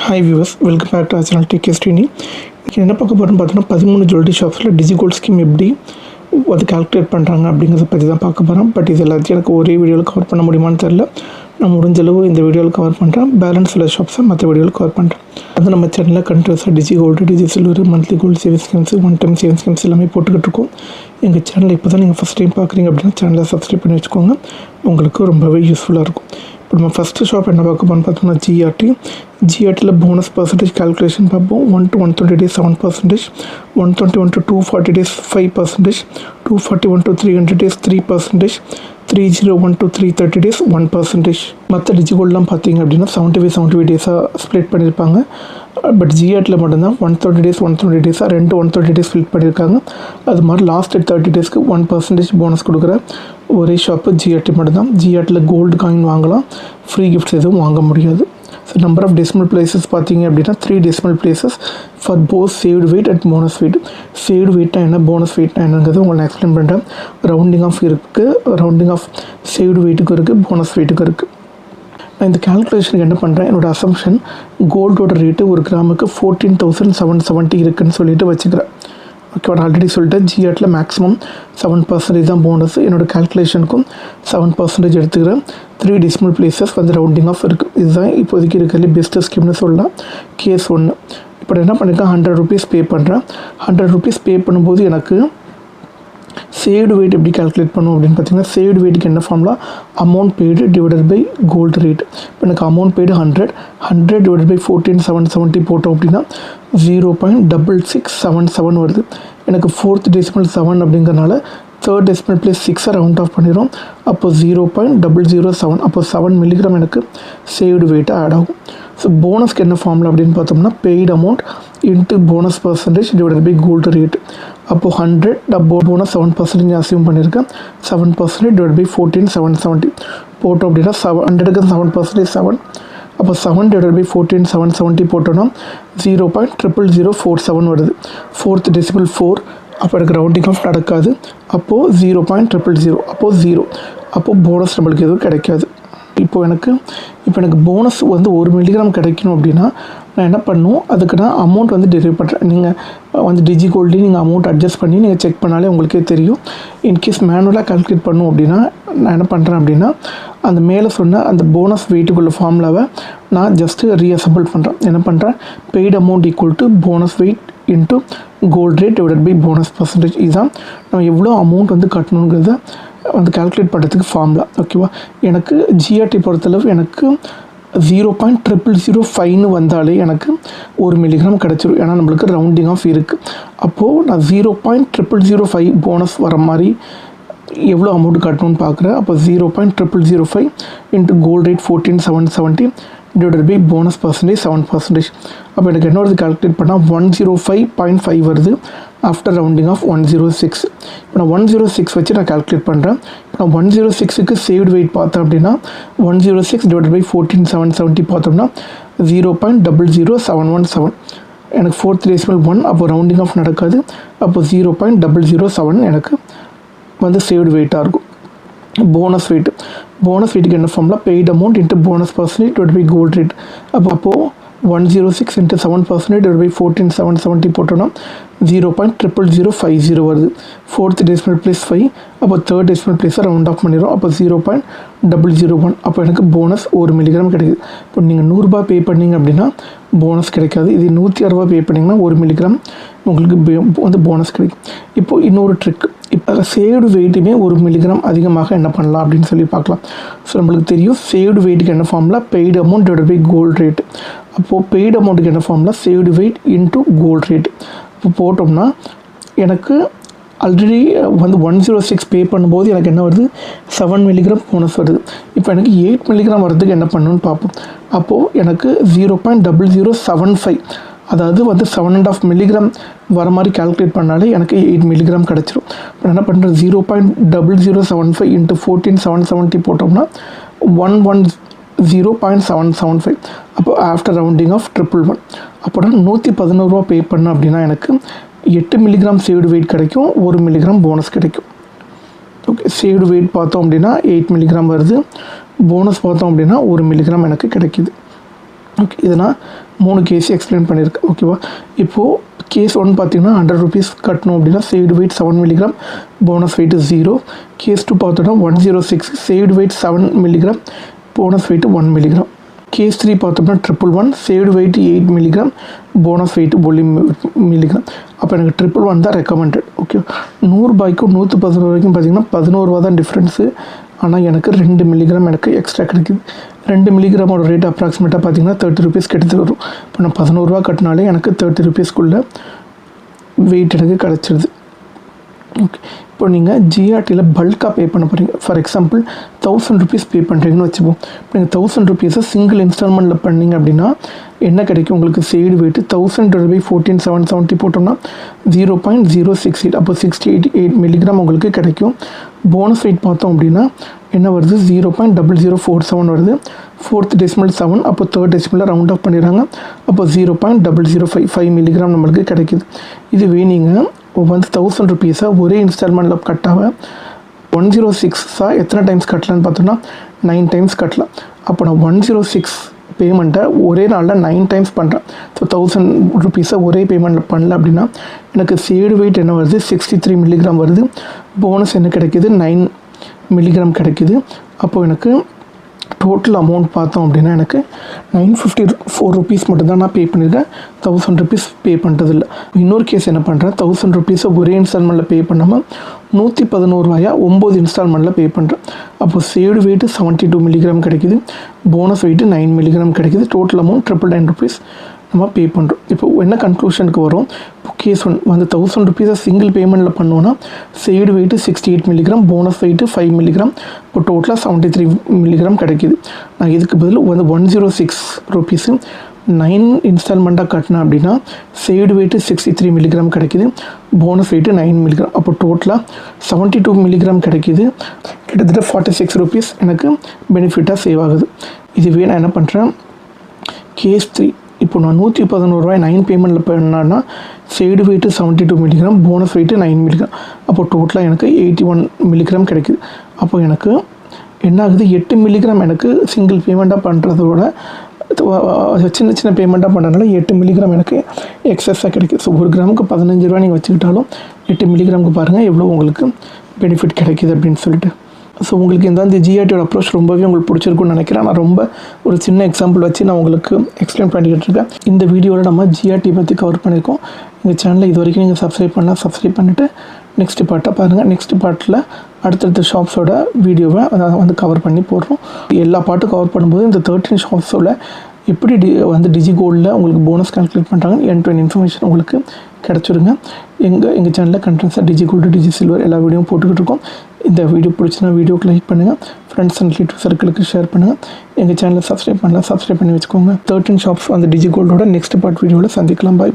Hi viewers, welcome back to our channel TK Srini. என்ன பார்க்க போகிறோம்னு பார்த்தோன்னா 13 ஜுவல்லரி ஷாப்ஸில் டிஜிகோல்ட் ஸ்கீம் எப்படி அது கால்குலேட் பண்ணுறாங்க அப்படிங்கிறத பற்றி தான் பார்க்க போகிறோம். பட் இது எல்லாத்தையும் எனக்கு ஒரே வீடியோவில் கவர் பண்ண முடியுமான்னு தெரில. நான் முடிஞ்சளவு இந்த வீடியோவில் கவர் பண்ணுறேன். பேலன்ஸ் உள்ள ஷாப்ஸை மற்ற வீடியோவில் கவர் பண்ணுறேன். அது நம்ம சேனலில் கண்டினியூஸாக digi gold, digi silver, monthly gold saving schemes, one time saving schemes எல்லாமே போட்டுக்கிட்டு இருக்கோம். எங்கள் சேனலில் இப்போ தான் நீங்கள் ஃபஸ்ட் டைம் பார்க்குறீங்க அப்படின்னா சேனலை சப்ஸ்கிரைப் பண்ணி வச்சுக்கோங்க. உங்களுக்கு ரொம்பவே யூஸ்ஃபுல்லாக இருக்கும். இப்போ நம்ம ஃபஸ்ட்டு ஷாப் என்ன பார்க்க போகிறோம்னு பார்த்தோம்னா ஜிஆர்டியில் போனஸ் பர்சன்டேஜ் கால்குலேஷன் பார்ப்போம். 1 to 120 days 7%, 121 to 240 days 5%, 241 to 300 days 3%, 301 to 330 days 1%. மற்ற டிஜிகோல்டெலாம் பார்த்தீங்க அப்படின்னா 75 டேஸாக ஸ்ப்ளிட் பண்ணியிருப்பாங்க. பட் ஜிஆர்டியில் மட்டும்தான் 130 days 120 டேஸாக 130 days ஸ்ப்ளிட் பண்ணியிருக்காங்க. அது மாதிரி லாஸ்ட் 30 டேஸ்க்கு 1% போனஸ் கொடுக்குற ஒரே ஷாப்பு ஜிஆர்டி மட்டும்தான். ஜிஆர்டியில் கோல்டு காயின் வாங்கலாம், ஃப்ரீ கிஃப்ட்ஸ் எதுவும் வாங்க முடியாது. So number of decimal places பார்த்தீங்க அப்படின்னா 3 decimal places for both saved weight and bonus weight. Saved வெயிட்னா என்ன, போனஸ் வெயிட்னா என்னங்கிறது உங்களுக்கு நான் எக்ஸ்பிளைன் பண்ணுறேன். ரவுண்டிங் ஆஃப் இருக்குது, ரவுண்டிங் ஆஃப் சேவ்டு வெயிட்டுக்கும் இருக்குது, போனஸ் வெயிட்டுக்கும் இருக்குது. நான் இந்த கால்குலேஷனுக்கு என்ன பண்ணுறேன், என்னோடய அசம்ஷன் கோல்டோட ரேட்டு ஒரு கிராமுக்கு 14,770 இருக்குதுன்னு சொல்லிட்டு வச்சுக்கிறேன். ஓகே, நான் ஆல்ரெடி சொல்லிட்டேன் ஜிஆர்டியில் மேக்ஸிமம் 7% தான் போனஸ். என்னோடய கால்குலேஷனுக்கும் 7% எடுத்துக்கிறேன். 3 டெசிமல் பிளேசஸ் வந்து ரவுண்டிங் ஆஃப் இருக்குது. இதுதான் இப்போதைக்கு இருக்கிறதுலே பெஸ்ட்டு ஸ்கீம்னு சொல்லலாம். கேஸ் 1 இப்போ என்ன பண்ணியிருக்கேன், 100 rupees பே பண்ணுறேன். 100 rupees பே பண்ணும்போது எனக்கு சேவ்டு வெயிட் எப்படி கால்குலேட் பண்ணும் அப்படின்னு பார்த்தீங்கன்னா, சேவ்டு வெயிட்டுக்கு என்ன formula, amount paid divided by gold rate. இப்போ எனக்கு அமௌண்ட் பெய்டு 100 டிவைடட் பை 14,770 போட்டோம் அப்படின்னா 0.6677 வருது. எனக்கு 4th டெசிமல் 7 அப்படிங்கிறனால 3rd decimal place 6 round of பண்ணிடும். அப்போ 0.007, அப்போ 7 மில்லிகிராம் எனக்கு சேவ்டு வெயிட்டாக ஆட் ஆகும். ஸோ போனஸ்க்கு என்ன ஃபார்முலா அப்படின்னு பார்த்தோம்னா, paid amount into bonus percentage divided by gold rate. அப்போது 100 போனஸ் 7% அசியூம் பண்ணியிருக்கேன். 7% டிவைட் பை 14,770 போட்டோம் அப்படின்னா 100க்கு 7% 7. அப்போ 7 டிவைட் பை 14,770 போட்டோன்னா 0.00047 வருது. 4th decimal 4. அப்போ எனக்கு ரவுண்டிங் ஆஃப் நடக்காது. அப்போது 0.000, அப்போது 0. அப்போது போனஸ் நம்மளுக்கு எதுவும் கிடைக்காது. இப்போ எனக்கு போனஸ் வந்து 1 மில்லிகிராம் கிடைக்கணும் அப்படின்னா நான் என்ன பண்ணணும், அதுக்கு நான் அமௌண்ட் வந்து டெரிவ் பண்ணுறேன். நீங்கள் வந்து டிஜிகோல்டையும் நீங்கள் அமௌண்ட் அட்ஜஸ்ட் பண்ணி நீங்கள் செக் பண்ணாலே உங்களுக்கே தெரியும். இன்கேஸ் மேனுவலாக கால்குலேட் பண்ணணும் அப்படின்னா நான் என்ன பண்ணுறேன் அப்படின்னா, அந்த மேலே சொன்ன அந்த போனஸ் வெயிட்டுக்குள்ள ஃபார்முலாவை நான் ஜஸ்ட்டு ரீஅசம்பிள் பண்ணுறேன். என்ன பண்ணுறேன், paid amount equal to bonus weight into gold rate divided by bonus percentage. இதுதான் நம்ம எவ்வளோ அமௌண்ட் வந்து கட்டணுங்கிறத வந்து கால்குலேட் பண்ணுறதுக்கு ஃபார்முலா. ஓகேவா, எனக்கு ஜிஆர்டி பொறுத்தளவு எனக்கு 0.0005 வந்தாலே எனக்கு 1 மில்லிகிராம் கிடச்சிரும். ஏன்னா நம்மளுக்கு ரவுண்டிங் ஆஃப் இருக்குது. அப்போது நான் 0.0005 போனஸ் வர மாதிரி எவ்வளோ அமௌண்ட் கட்டணும்னு பார்க்குறேன். அப்போ 0.0005 into gold rate 14,770 divided by bonus percentage 7%. அப்போ எனக்கு என்ன வருது, கால்குலேட் பண்ணால் 105.5 வருது ஆஃப்டர் ரவுண்டிங் ஆஃப் 106. இப்போ நான் 106 வச்சு நான் கால்குலேட் பண்ணுறேன். இப்போ நான் 106க்கு சேவ்டு வெயிட் பார்த்தேன் அப்படின்னா 106 டிவைட் பை 14,770 பார்த்தோம்னா 0.00717. எனக்கு 4th டெசிமல் 1. அப்போ ரவுண்டிங் ஆஃப் நடக்காது. அப்போ 0.007 எனக்கு வந்து சேவ்டு வெயிட்டாக இருக்கும். போனஸ் வெயிட்டுக்கு என்ன formula, paid amount into bonus percentage divide by gold rate. அப்போது 106 இன்ட்டு 7% டிவைட் பை 14,770 போட்டோன்னா 0.00050 வருது. 4th decimal place 5. அப்போ 3rd டெசிமல் பிளேஸை ரவுண்ட் ஆஃப் பண்ணிடும். அப்போ 0.001. அப்போ எனக்கு போனஸ் 1 மில்லிகிராம் கிடைக்குது. இப்போ நீங்கள் 100 ரூபாய் பே பண்ணிங்க அப்படின்னா போனஸ் கிடைக்காது. இது 106 பே பண்ணிங்கன்னா 1 மில்லிகிராம் உங்களுக்கு வந்து போனஸ் கிடைக்கும். இப்போது இன்னொரு ட்ரிக், இப்போ சேவ்டு வெயிட்டுமே 1 மில்லிகிராம் அதிகமாக என்ன பண்ணலாம் அப்படின்னு சொல்லி பார்க்கலாம். ஸோ நம்மளுக்கு தெரியும் சேவ்டு வெயிட்டுக்கு என்ன formula, paid amount divide by gold rate. அப்போது பெய்டு அமௌண்ட்டுக்கு என்ன formula, saved weight into gold rate. இப்போ போட்டோம்னா எனக்கு ஆல்ரெடி வந்து 106 பே பண்ணும்போது எனக்கு என்ன வருது, 7 மில்லிகிராம் போனஸ் வருது. இப்போ எனக்கு 8 மில்லிகிராம் வரதுக்கு என்ன பண்ணணும்னு பார்ப்போம். அப்போது எனக்கு 0.0075, அதாவது வந்து 7.5 மில்லிகிராம் வர மாதிரி கால்குலேட் பண்ணாலே எனக்கு 8 மில்லிகிராம் கிடச்சிரும். இப்போ என்ன பண்ணுறேன், 0.0075 இன்ட்டு 14,770 போட்டோம்னா 110.775. அப்போ ஆஃப்டர் ரவுண்டிங் ஆஃப் 111. அப்போனா 111 ரூபா பே பண்ணேன் அப்படின்னா எனக்கு 8 மில்லிகிராம் சேவ்டு வெயிட் கிடைக்கும், 1 மில்லிகிராம் போனஸ் கிடைக்கும். ஓகே, சேவ்டு வெயிட் பார்த்தோம் அப்படின்னா 8 மில்லிகிராம் வருது, போனஸ் பார்த்தோம் அப்படின்னா 1 மில்லிகிராம் எனக்கு கிடைக்கிது. ஓகே, இதை நான் 3 கேஸ் எக்ஸ்பிளைன் பண்ணியிருக்கேன். ஓகேவா? இப்போது கேஸ் 1 பார்த்தீங்கன்னா 100 rupees கட்டணும் அப்படின்னா saved weight 7 mg, bonus weight 0. Case 2 பார்த்தோன்னா 106, saved weight 7 mg, bonus weight 1 mg. Case 3 பார்த்தோம்னா 111, saved weight 8 mg, bonus weight 1 mg. அப்போ எனக்கு 111 தான் ரெக்கமெண்டட். ஓகே, 100 ரூபாய்க்கும் 111 வரைக்கும் பார்த்தீங்கன்னா 11 ரூபா தான் டிஃப்ரென்ஸு. ஆனால் எனக்கு 2 mg எனக்கு எக்ஸ்ட்ரா கிடைக்குது. 2 mgமோட ரேட் அப்ராக்சிமேட்டாக பார்த்தீங்கன்னா 30 rupees கிட்டத்தட்ட வரும். இப்போ நான் 11 ரூபா கட்டினாலே எனக்கு 30 rupeesக்குள்ளே வெயிட் எனக்கு கிடச்சிடுது. ஓகே, இப்போ நீங்கள் ஜிஆர்டியில் பல்காக பே பண்ண போகிறீங்க. ஃபார் எக்ஸாம்பிள் 1000 rupees பே பண்ணுறீங்கன்னு வச்சுப்போம். இப்போ நீங்கள் 1000 rupees சிங்கிள் இன்ஸ்டால்மெண்ட்டில் பண்ணிங்க அப்படின்னா என்ன கிடைக்கும் உங்களுக்கு? சேவ்டு வெயிட் 1000/14,770 போட்டோம்னா 0.068, அப்போ 68 mg உங்களுக்கு கிடைக்கும். போனஸ் வெயிட் பார்த்தோம் அப்படின்னா என்ன வருது? 0.0047 வருது. 4th decimal 7, அப்போ 3rd decimal ரவுண்ட் ஆஃப் பண்ணிடுறாங்க. அப்போ 0.0055 mg நம்மளுக்கு கிடைக்கிது. இதுவே நீங்கள் வந்து 1000 rupees ஒரே இன்ஸ்டால்மெண்ட்டில் கட்டாக 106 எத்தனை டைம்ஸ் கட்டலான்னு பார்த்தோன்னா 9 times கட்டலாம். அப்போ நான் 106 பேமெண்ட்டை ஒரே நாளில் 9 times பண்ணுறேன். ஸோ 1000 rupees ஒரே பேமெண்ட்டில் பண்ணல அப்படின்னா எனக்கு சேவ்டு வெயிட் என்ன வருது? 63 mg வருது. போனஸ் என்ன கிடைக்கிது? 9 mg கிடைக்கிது. அப்போது எனக்கு டோட்டல் அமௌண்ட் பார்த்தோம் அப்படின்னா எனக்கு 954 rupees மட்டும்தான் நான் பே பண்ணியிருக்கேன். 1000 rupees பே பண்ணுறதில்ல. இன்னொரு கேஸ் என்ன பண்ணுறேன்? 1000 rupees ஒரே இன்ஸ்டால்மெண்ட்டில் பே பண்ணாமல் 111 ரூபாயா 9 இன்ஸ்டால்மெண்ட்டில் பே பண்ணுறேன். அப்போது சேவ்டு வெயிட்டு 72 mg கிடைக்கிது. போனஸ் வெயிட்டு 9 mg கிடைக்கிது. டோட்டல் அமௌண்ட் 999 rupees நம்ம பே பண்ணுறோம். இப்போ என்ன கன்க்ளூஷனுக்கு வரும்? இப்போ கேஸ் 1 வந்து 1000 rupees சிங்கிள் பேமெண்ட்டில் பண்ணோன்னா saved weight 68 mg, bonus weight 5 mg, இப்போ டோட்டலாக 73 mg கிடைக்கிது. நான் இதுக்கு பதில் வந்து 106 rupees 9 இன்ஸ்டால்மெண்ட்டாக கட்டினேன் அப்படின்னா சேவ்டு வெயிட்டு 63 mg கிடைக்கிது. போனஸ் வெயிட்டு 9 mg, அப்போ டோட்டலாக 72 mg கிடைக்கிது. கிட்டத்தட்ட 46 rupees எனக்கு பெனிஃபிட்டாக சேவ் ஆகுது. இதுவே நான் என்ன பண்ணுறேன்? கேஸ் 3 இப்போ நான் 111 ரூபாய் 9 பேமெண்ட்டில் பண்ணான்னா saved weight 72 mg, bonus weight 9 mg, அப்போ டோட்டலாக எனக்கு 81 mg கிடைக்குது. அப்போ எனக்கு என்ன ஆகுது? 8 mg எனக்கு சிங்கிள் பேமெண்ட்டாக பண்ணுறதோட சின்ன சின்ன பேமெண்ட்டாக பண்ணுறதுனால 8 mg எனக்கு எக்ஸஸாக கிடைக்குது. ஸோ 1 கிராமுக்கு 15 ரூபா நீங்கள் வச்சுக்கிட்டாலும் 8 mg பாருங்கள் எவ்வளோ உங்களுக்கு பெனிஃபிட் கிடைக்கிது அப்படின்னு சொல்லிட்டு. ஸோ உங்களுக்கு இந்த ஜிஆர்டியோட அப்ரோச் ரொம்பவே உங்களுக்கு பிடிச்சிருக்குன்னு நினைக்கிறேன். நான் ரொம்ப ஒரு சின்ன எக்ஸாம்பிள் வச்சு நான் உங்களுக்கு எக்ஸ்பிளைன் பண்ணிக்கிட்டு இருக்கேன். இந்த வீடியோவில் நம்ம ஜிஆர்டி பற்றி கவர் பண்ணியிருக்கோம். எங்கள் சேனலை இது வரைக்கும் நீங்கள் சப்ஸ்கிரைப் பண்ணிவிட்டு நெக்ஸ்ட் பார்ட்டை பாருங்கள். நெக்ஸ்ட் பார்ட்டில் அடுத்தடுத்த ஷாப்ஸோட வீடியோவை வந்து கவர் பண்ணி போடுறோம். எல்லா பார்ட்டும் கவர் பண்ணும்போது இந்த 13 ஷாப்ஸோட எப்படி வந்து டிஜிகோல்டில் உங்களுக்கு போனஸ் கால்குலேட் பண்ணுறாங்கன்னு எண்ட் இன்ஃபர்மேஷன் உங்களுக்கு கிடச்சிருங்க. எங்கள் சேனலில் கண்டென்ட்ஸாக டிஜிகோல்டு, டிஜி சில்வர் எல்லா வீடியோவும் போட்டுக்கிட்டு இருக்கோம். இந்த வீடியோ பிடிச்சினா வீடியோக்கு லைக் பண்ணுங்கள், ஃப்ரெண்ட்ஸ் அண்ட் ரிலேட்டிவ் சர்க்கிளுக்கு ஷேர் பண்ணுங்கள். எங்கள் சேனலை சப்ஸ்கிரைப் பண்ணி வச்சுக்கோங்க. 13 ஷாப்ஸ் அந்த டிஜிகோல்டோட நெக்ஸ்ட் பார்ட் வீடியோவில் சந்திக்கலாம். பாய்.